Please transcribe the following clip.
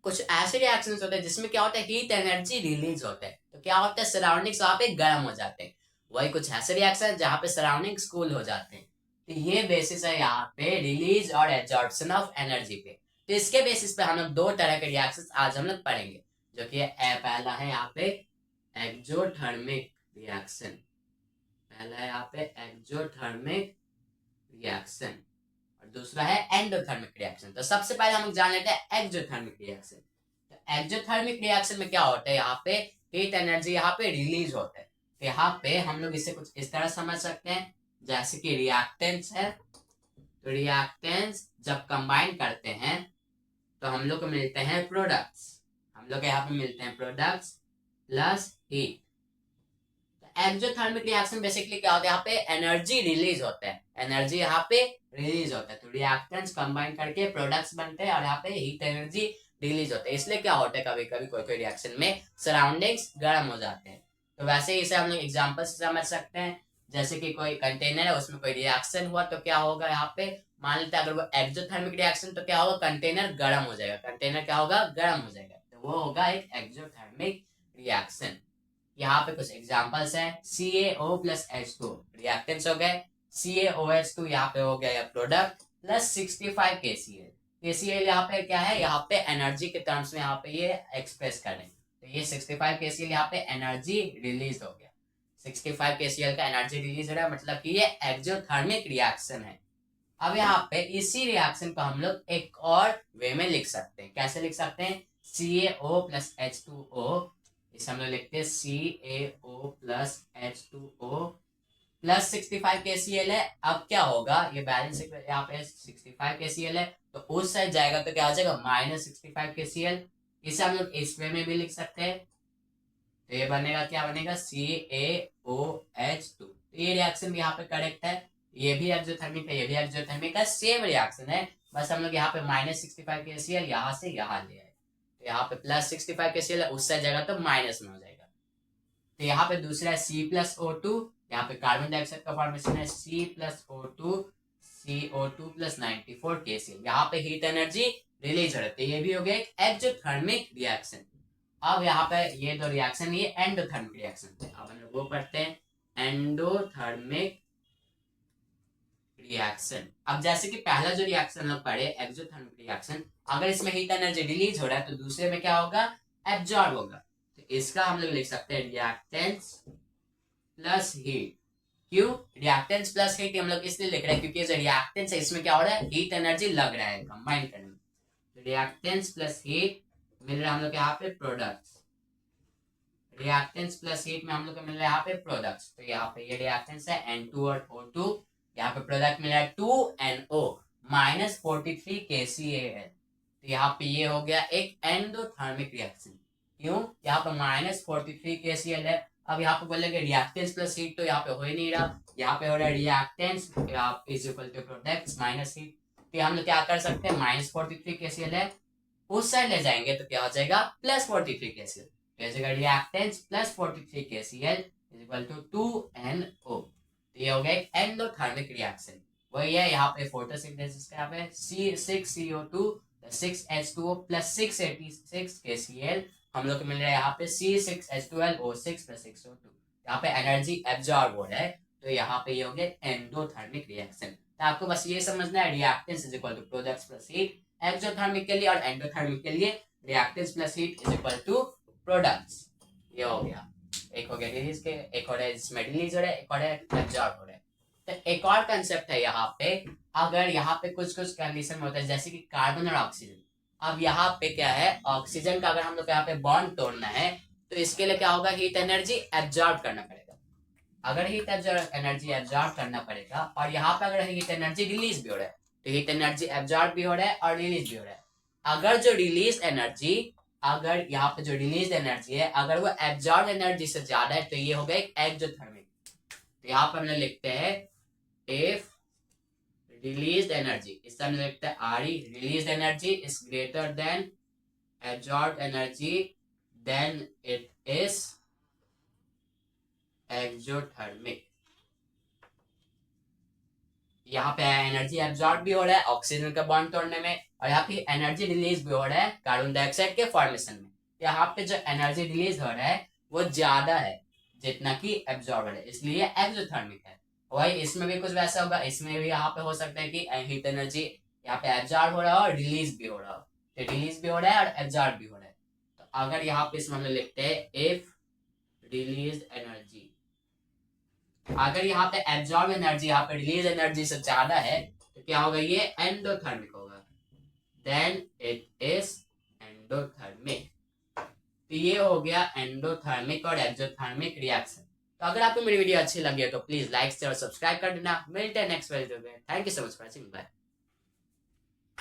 कुछ ऐसे रिएक्शंस होते हैं जिसमें क्या होता है, हीट एनर्जी रिलीज होता है। तो क्या होता है, सराउंडिंग्स वहां पे गर्म हो जाते हैं। वही कुछ ऐसे रिएक्शन जहाँ पे सराउंडिंग्स कूल हो जाते हैं। तो ये बेसिस है यहाँ पे रिलीज और एब्जॉर्प्शन ऑफ एनर्जी पे। तो इसके बेसिस पे हम लोग दो तरह के रिएक्शंस आज हम लोग पढ़ेंगे, जो कि पहला है यहाँ पे एक्सोथर्मिक रिएक्शन। पहला है यहाँ पे एक्सोथर्मिक रिएक्शन और दूसरा है एंडोथर्मिक रिएक्शन। तो सबसे पहले हम लोग जान लेते हैं एक्सोथर्मिक रिएक्शन। तो एक्सोथर्मिक रिएक्शन में क्या होता है, यहाँ पे हीट एनर्जी यहाँ पे रिलीज होता है। तो यहाँ पे हम लोग इसे कुछ इस तरह समझ सकते हैं, जैसे कि रिएक्टेंस है। तो रिएक्टेंस जब कंबाइन करते हैं तो हम लोग को मिलते हैं प्रोडक्ट्स। हम लोग यहाँ पे मिलते हैं products plus heat. Exothermic reaction basically क्या होता है, यहाँ पे एनर्जी रिलीज होता है, एनर्जी यहाँ पे रिलीज होता है। तो रिएक्टेंट्स कंबाइन करके प्रोडक्ट्स बनते हैं और यहाँ पे हीट एनर्जी रिलीज होता है। इसलिए क्या होता है, कभी कभी कोई कोई रिएक्शन में सराउंडिंग्स गर्म हो जाते हैं। तो वैसे ही इसे हम लोग एग्जाम्पल से समझ सकते हैं। जैसे कि कोई कंटेनर है, उसमें कोई रिएक्शन हुआ तो क्या होगा, यहाँ पे मान लेते हैं अगर वो एक्सोथर्मिक रिएक्शन, तो क्या होगा, कंटेनर गर्म हो जाएगा। कंटेनर क्या होगा, गर्म हो जाएगा। तो वो होगा एक एक्सोथर्मिक रिएक्शन। यहाँ पे कुछ एग्जांपल्स हैं। CaO प्लस H2 रिएक्टेंट्स हो गए। CaOH2 यहाँ पे हो गया प्रोडक्ट प्लस 65 KCl। KCl यहाँ पे क्या है, यहाँ पे एनर्जी के टर्म्स में यहाँ पे ये एक्सप्रेस करें तो ये 65 KCl यहाँ पे एनर्जी रिलीज हो गया। 65 KCl का एनर्जी रिलीज हो रहा है, मतलब कि ये एक्सोथर्मिक रिएक्शन है। अब यहाँ पे इसी रिएक्शन को हम लोग एक और वे में लिख सकते हैं। कैसे लिख सकते हैं, CaO प्लस H2O, इसे हम लोग लिखते हैं CaO plus H2O plus 65 KCl है। अब क्या होगा, ये बैलेंस यहाँ पे 65 KCl है, तो उस साइड जाएगा तो क्या हो जाएगा, माइनस 65 KCl। इसे हम लोग इस वे में भी लिख सकते हैं। तो ये बनेगा, क्या बनेगा, CaOH2। तो ये रिएक्शन भी यहाँ पे करेक्ट है। ये भी एक्सोथर्मिक है, ये भी एक्सोथर्मिक है, सेम रिएक्शन है। बस हम लोग यहाँ पे माइनस 65 KCl यहाँ से यहाँ ले आए। तो यहाँ पे प्लस 65 KCl है, उस साइड जाएगा तो माइनस में हो जाएगा। तो यहाँ पे दूसरा है C+O2, यहाँ पे कार्बन डाइऑक्साइड का फॉर्मेशन है C+O2 CO2 प्लस 94 KCl। यहाँ पे हीट एनर्जी रिलीज हो रही है। ये भी हो गया एक एक्सोथर्मिक रिएक्शन। अब यहाँ पे ये दो रिएक्शन, ये एंडोथर्मिक रिएक्शन थे। अब हम लोग वो पढ़ते हैं एंडोथर्मिक रिएक्शन। अब जैसे कि पहला जो रिएक्शन लोग पढ़े एक्सोथर्मिक रिएक्शन, अगर इसमें हीट एनर्जी रिलीज हो रहा है तो दूसरे में क्या होगा, एब्जॉर्ब होगा। तो इसका हम लोग लिख सकते हैं रिएक्टेंस प्लस हीट। क्यों रिएक्टेंस प्लस हीट हम लोग इसलिए लिख रहे हैं क्योंकि जो रिएक्टेंस है इसमें क्या हो रहा है, हीट एनर्जी लग रहा है कंबाइन करने में। रिएक्टेंस प्लस हीट मिल रहा है हम लोग यहाँ पे प्रोडक्ट्स। रिएक्टेंस प्लस हीट में हम लोग को मिल रहा है यहाँ पे प्रोडक्ट्स। तो यहाँ पे ये रिएक्टेंस है N2 और O2। यहाँ पे प्रोडक्ट मिल रहा है 2NO माइनस 43 KCAl। तो यहाँ पे ये हो गया एक एंडोथर्मिक रिएक्शन। क्यों, यहाँ पे माइनस 43 KCl है। अब यहाँ पे बोलेंगे रिएक्टेंस प्लस हीट, तो यहाँ पे हो ही नहीं रहा। यहाँ पे हो रहा है reactants is equal to products minus heat. तो हम लोग क्या कर सकते हैं, माइनस 43 KCl है, उस साइड ले जाएंगे तो क्या हो जाएगा, plus 43 KCl। Reactants plus 43 KCl is equal to 2NO। तो ये हो गया एक एंडोथर्मिक रिएक्शन। वही है यहाँ पे फोटोसिंथेसिस का, यहाँ पे C6CO2 6H2O प्लस 686 KCl हम लोग को मिल रहा है यहाँ पे C6H12O6 प्लस 6O2। यहाँ पे एनर्जी एब्जॉर्ब हो रहा है, तो यहाँ पे ये हो गया एंडोथर्मिक रिएक्शन। तो आपको बस ये समझना है, reactants is equal to products plus heat exothermic के लिए, और एंडोथर्मिक के लिए reactants plus heat is equal to products. ये हो गया, एक हो गया रिलीज के, एक हो रहा है जिसमें रिलीज हो रहा है, एक हो रहा है एब्जॉर्ब हो रहा है। तो एक और कंसेप्ट है यहाँ पे, अगर यहाँ पे कुछ कुछ कंडीशन में होता है जैसे कि कार्बन और ऑक्सीजन। अब यहाँ पे क्या है, ऑक्सीजन का अगर हम लोग यहाँ पे बॉन्ड तोड़ना है तो इसके लिए क्या होगा, हीट एनर्जी एब्जॉर्ब करना पड़ेगा। अगर हीट एनर्जी एब्जॉर्ब करना पड़ेगा, और यहाँ पे अगर हीट एनर्जी रिलीज भी हो रहा है, तो हीट एनर्जी एब्जॉर्ब भी हो रहा है और रिलीज भी हो रहा है। अगर जो रिलीज एनर्जी, अगर यहाँ पे जो रिलीज एनर्जी है अगर वो एब्जॉर्ब एनर्जी से ज्यादा है तो ये हो गया एक एक्सोथर्मिक। तो यहाँ पर हम लोग लिखते हैं इफ रिलीज एनर्जी, इस तरह लिखते हैं RE, release energy is greater than absorb energy then it is exothermic. यहाँ पे एनर्जी एब्जॉर्ब भी हो रहा है ऑक्सीजन का बॉन्ड तोड़ने में, और यहाँ पे एनर्जी रिलीज भी हो रहा है कार्बन डाइऑक्साइड के फॉर्मेशन में। यहाँ पे जो एनर्जी रिलीज हो रहा है वो ज्यादा है जितना कि एब्जॉर्ब है, इसलिए एक्सोथर्मिक है। वही इसमें भी कुछ वैसा होगा, इसमें भी यहाँ पे हो सकता है कि हीट एनर्जी यहाँ पे एब्जॉर्ब हो रहा हो और रिलीज भी हो रहा हो, तो रिलीज भी हो रहा है और एब्जॉर्ब भी हो रहा है। तो अगर यहाँ पे इसमें हम लोग लिखते हैं इफ रिलीज एनर्जी, अगर यहाँ पे एब्जॉर्ब एनर्जी यहाँ पे रिलीज एनर्जी से ज्यादा है तो क्या होगा, ये एंडोथर्मिक होगा, देन इट इज एंडोथर्मिक। तो ये हो गया एंडोथर्मिक और एक्सोथर्मिक रिएक्शन। तो अगर आपको मेरी वीडियो अच्छी लगी है तो प्लीज लाइक शेयर और सब्सक्राइब कर देना। मिलते हैं नेक्स्ट वीडियो में। Thank you so much for watching, bye.